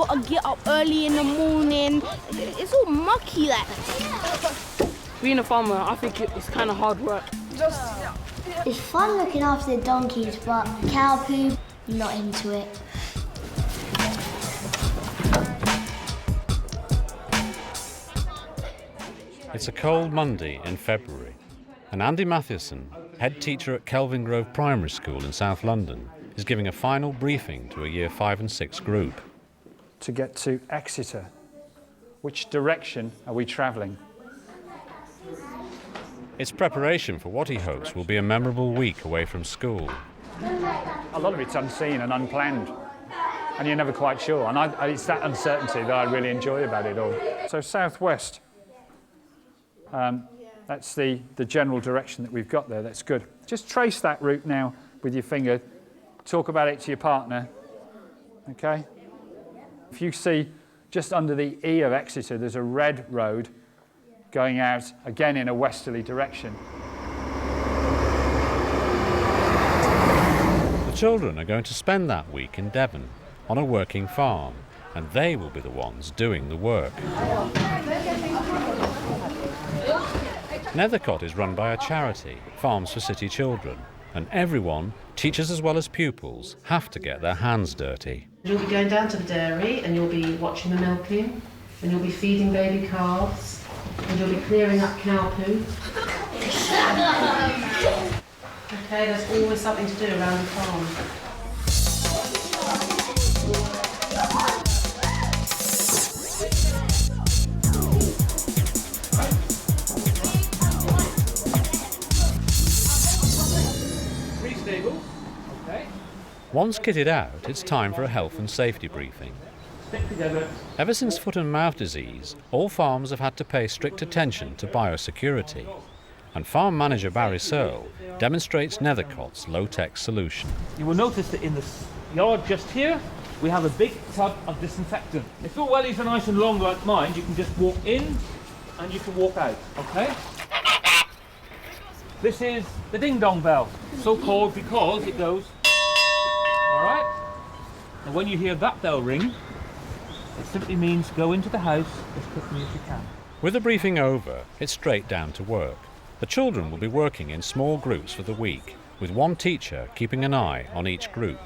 gotta get up early in the morning. It's all mucky like. Being a farmer, I think it's kind of hard work. It's fun looking after the donkeys, but cow poo, not into it. It's a cold Monday in February, and Andy Mathieson, head teacher at Kelvin Grove Primary School in South London, is giving a final briefing to a Year 5 and 6 group. To get to Exeter, which direction are we travelling? It's preparation for what he hopes will be a memorable week away from school. A lot of it's unseen and unplanned, and you're never quite sure. And it's that uncertainty that I really enjoy about it all. So southwest, that's the general direction that we've got there. That's good. Just trace that route now with your finger. Talk about it to your partner, okay? If you see just under the E of Exeter, there's a red road going out, again, in a westerly direction. The children are going to spend that week in Devon on a working farm, and they will be the ones doing the work. Nethercott is run by a charity, Farms for City Children, and everyone, teachers as well as pupils, have to get their hands dirty. You'll be going down to the dairy and you'll be watching the milking, and you'll be feeding baby calves, and you'll be clearing up cow poo. Okay, there's always something to do around the farm. Once kitted out, it's time for a health and safety briefing. Ever since foot and mouth disease, all farms have had to pay strict attention to biosecurity, and farm manager Barry Searle demonstrates Nethercott's low-tech solution. You will notice that in the yard just here, we have a big tub of disinfectant. If your wellies are nice and long like mine, you can just walk in and you can walk out, okay? This is the ding-dong bell, so called because it goes, all right? And when you hear that bell ring, it simply means go into the house as quickly as you can. With the briefing over, it's straight down to work. The children will be working in small groups for the week, with one teacher keeping an eye on each group.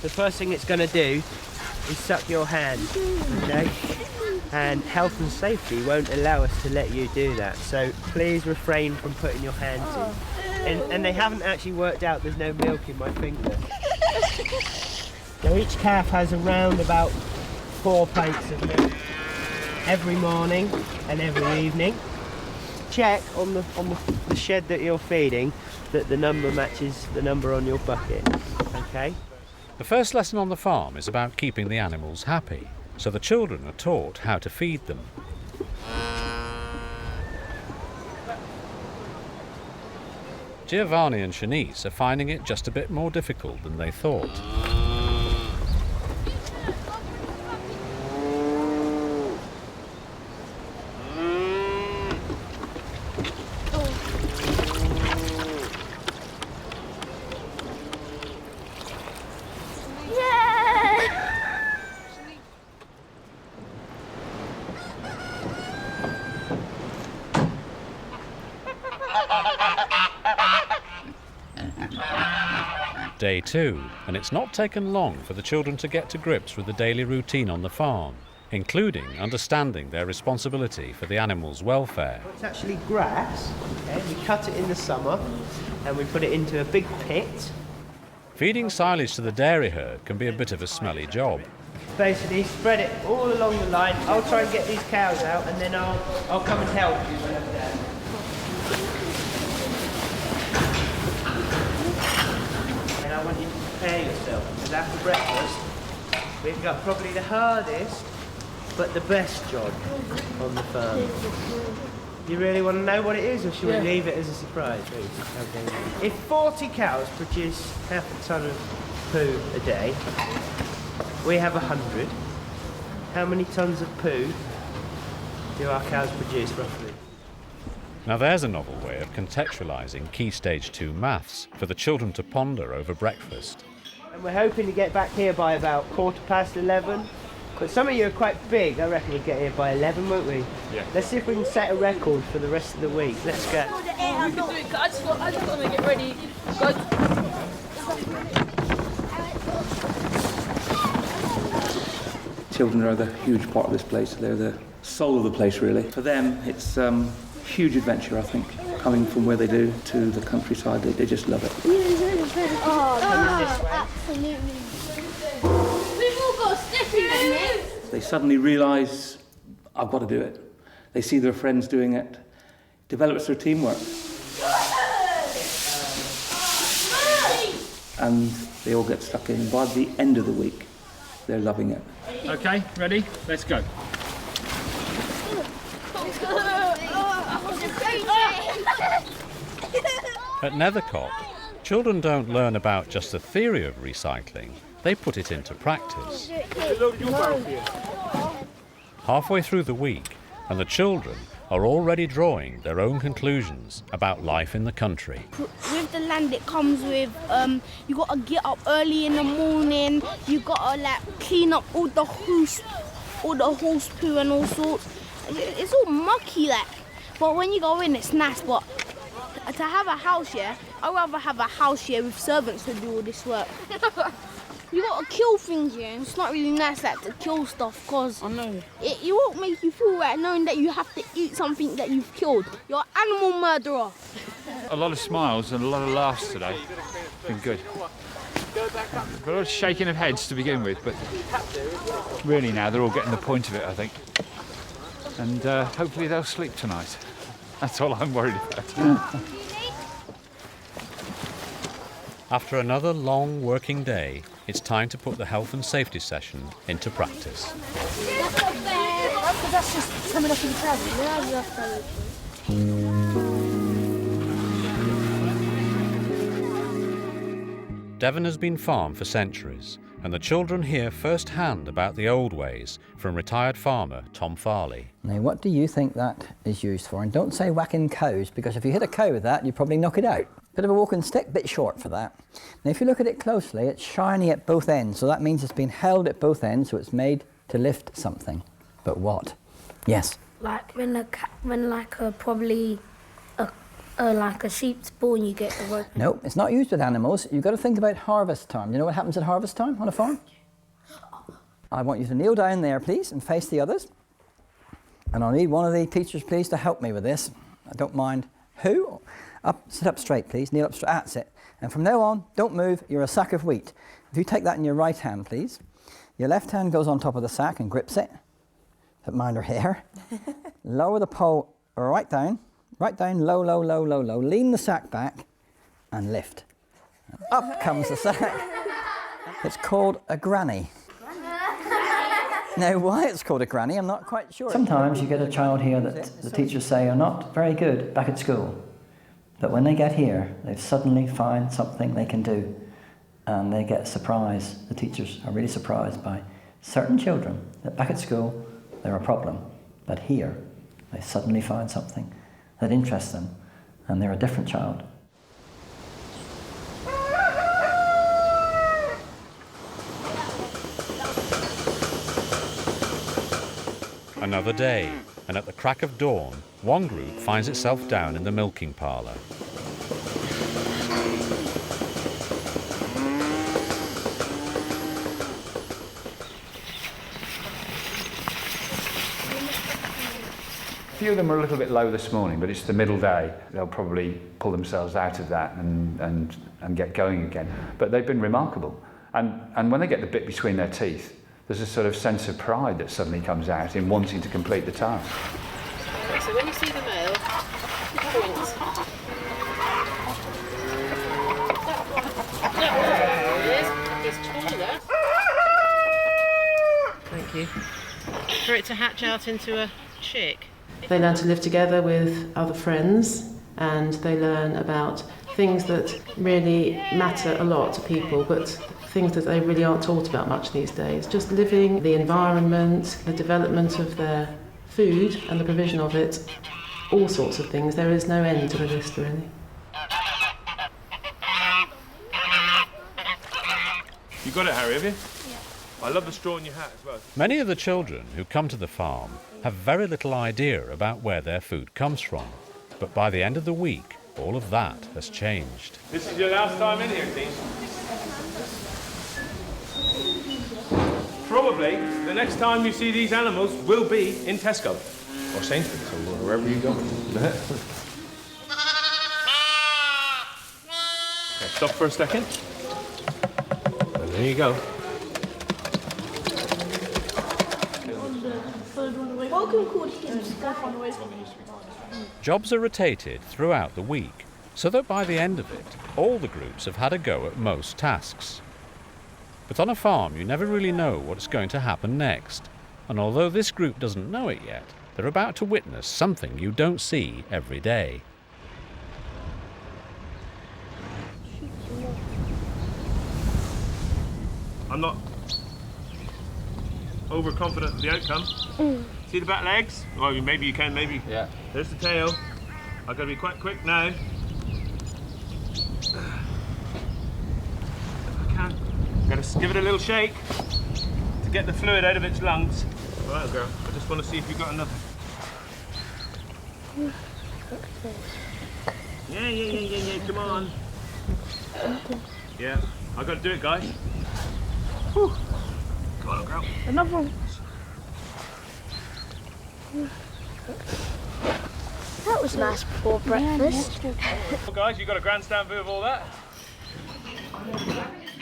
The first thing it's going to do is suck your hand, okay? And health and safety won't allow us to let you do that, so please refrain from putting your hands in. And they haven't actually worked out there's no milk in my finger. So each calf has around about 4 pints of milk every morning and every evening. Check on the shed that you're feeding that the number matches the number on your bucket, okay? The first lesson on the farm is about keeping the animals happy, so the children are taught how to feed them. Giovanni and Shanice are finding it just a bit more difficult than they thought. Day 2, and it's not taken long for the children to get to grips with the daily routine on the farm, including understanding their responsibility for the animals' welfare. It's actually grass, okay? We cut it in the summer and we put it into a big pit. Feeding silage to the dairy herd can be a bit of a smelly job. Basically spread it all along the line. I'll try and get these cows out and then I'll come and help you when I'm down. I want you to prepare yourself, because after breakfast we've got probably the hardest but the best job on the farm. You really want to know what it is, or should we leave it as a surprise? Okay. If 40 cows produce half a tonne of poo a day, we have 100. How many tonnes of poo do our cows produce roughly? Now there's a novel way of contextualising Key Stage 2 maths for the children to ponder over breakfast. And we're hoping to get back here by about 11:15, But some of you are quite big. I reckon we'll get here by 11, won't we? Yeah. Let's see if we can set a record for the rest of the week. Let's go. We can do it. I just want to get ready. Children are the huge part of this place. They're the soul of the place, really. For them, it's huge adventure, I think. Coming from where they do to the countryside, they just love it. Absolutely. We've all got stiffy in it. They suddenly realise, I've got to do it. They see their friends doing it. Develops their teamwork. And they all get stuck in. By the end of the week, they're loving it. Okay, ready? Let's go. At Nethercott, children don't learn about just the theory of recycling, they put it into practice. Halfway through the week, and the children are already drawing their own conclusions about life in the country. With the land it comes with, you got to get up early in the morning, you got to like clean up all the horse poo and all sorts. It's all mucky like, but when you go in it's nice. But to have a house here, I'd rather have a house here with servants to do all this work. You got to kill things here, and it's not really nice like to kill stuff, because it won't make you feel right knowing that you have to eat something that you've killed. You're an animal murderer. A lot of smiles and a lot of laughs today. Been good. A lot of shaking of heads to begin with, but really now they're all getting the point of it, I think. And hopefully they'll sleep tonight. That's all I'm worried about. After another long working day, it's time to put the health and safety session into practice. That's just coming up in the Devon has been farmed for centuries, and the children hear firsthand about the old ways from retired farmer Tom Farley. Now, what do you think that is used for? And don't say whacking cows, because if you hit a cow with that, you probably knock it out. Bit of a walking stick, bit short for that. Now, if you look at it closely, it's shiny at both ends, so that means it's been held at both ends, so it's made to lift something. But what? Yes? Like when a sheep's born, you get the rope. No, it's not used with animals. You've got to think about harvest time. You know what happens at harvest time on a farm? I want you to kneel down there, please, and face the others. And I'll need one of the teachers, please, to help me with this. I don't mind who. Sit up straight, please. Kneel up straight. That's it. And from now on, don't move. You're a sack of wheat. If you take that in your right hand, please. Your left hand goes on top of the sack and grips it. Don't mind her hair. Lower the pole right down. Right down, low, low, low, low, low. Lean the sack back and lift. And up comes the sack. It's called a granny. Now, why it's called a granny, I'm not quite sure. Sometimes you get a child here that the teachers say are not very good back at school. But when they get here, they suddenly find something they can do. And they get surprised. The teachers are really surprised by certain children that back at school, they're a problem. But here, they suddenly find something that interests them, and they're a different child. Another day, and at the crack of dawn, one group finds itself down in the milking parlour. A few of them are a little bit low this morning, but it's the middle day. They'll probably pull themselves out of that and get going again. But they've been remarkable. And when they get the bit between their teeth, there's a sort of sense of pride that suddenly comes out in wanting to complete the task. Okay, so when you see the male, point. That one is taller. Thank you. For it to hatch out into a chick. They learn to live together with other friends, and they learn about things that really matter a lot to people, but things that they really aren't taught about much these days. Just living, the environment, the development of their food and the provision of it, all sorts of things. There is no end to the list, really. You got it, Harry, have you? I love the straw in your hat as well. Many of the children who come to the farm have very little idea about where their food comes from. But by the end of the week, all of that has changed. This is your last time in here, team. Probably the next time you see these animals will be in Tesco or Sainsbury's or wherever you go. Okay, stop for a second. And there you go. Jobs are rotated throughout the week, so that by the end of it, all the groups have had a go at most tasks. But on a farm, you never really know what's going to happen next. And although this group doesn't know it yet, they're about to witness something you don't see every day. I'm not overconfident of the outcome. See the back legs? Well, maybe you can, maybe. Yeah. There's the tail. I've got to be quite quick now. If I can. Got to give it a little shake to get the fluid out of its lungs. Right, girl. I just want to see if you've got enough. Yeah. Come on. Yeah. I've got to do it, guys. Whew. Come on, girl. Another one. That was nice before breakfast. Well, guys, you got a grandstand view of all that?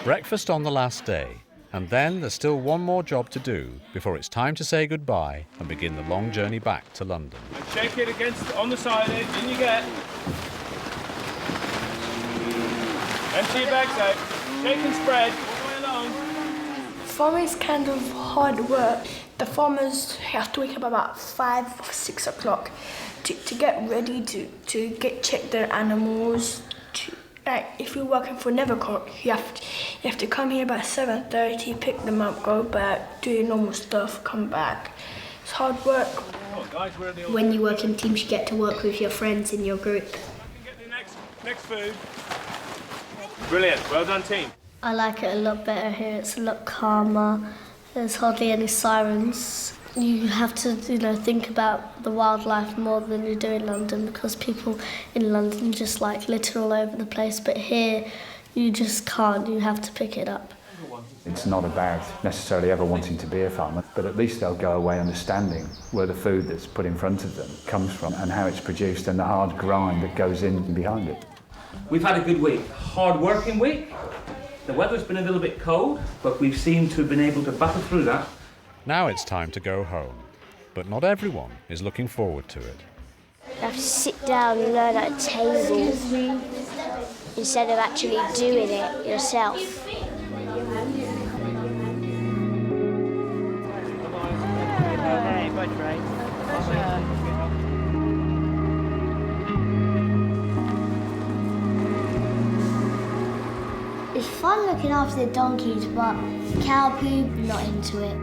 Breakfast on the last day, and then there's still one more job to do before it's time to say goodbye and begin the long journey back to London. And shake it on the silage, in you get. Empty your bags out. Shake and spread all the way along. Farming is kind of hard work. The farmers have to wake up about 5 or 6 o'clock to get ready to check their animals. Like if you're working for Nevercourt, you have to come here by 7:30, pick them up, go back, do your normal stuff, come back. It's hard work. When you work in teams, you get to work with your friends in your group. Get the next food. Brilliant. Well done, team. I like it a lot better here. It's a lot calmer. There's hardly any sirens. You have to, think about the wildlife more than you do in London, because people in London just litter all over the place. But here, you just can't. You have to pick it up. It's not about necessarily ever wanting to be a farmer, but at least they'll go away understanding where the food that's put in front of them comes from and how it's produced and the hard grind that goes in behind it. We've had a good week, hard working week. The weather's been a little bit cold, but we've seemed to have been able to battle through that. Now it's time to go home, but not everyone is looking forward to it. You have to sit down and learn at a table instead of actually doing it yourself. Hey, bye, Trey. It's fun looking after the donkeys, but cow poo, not into it.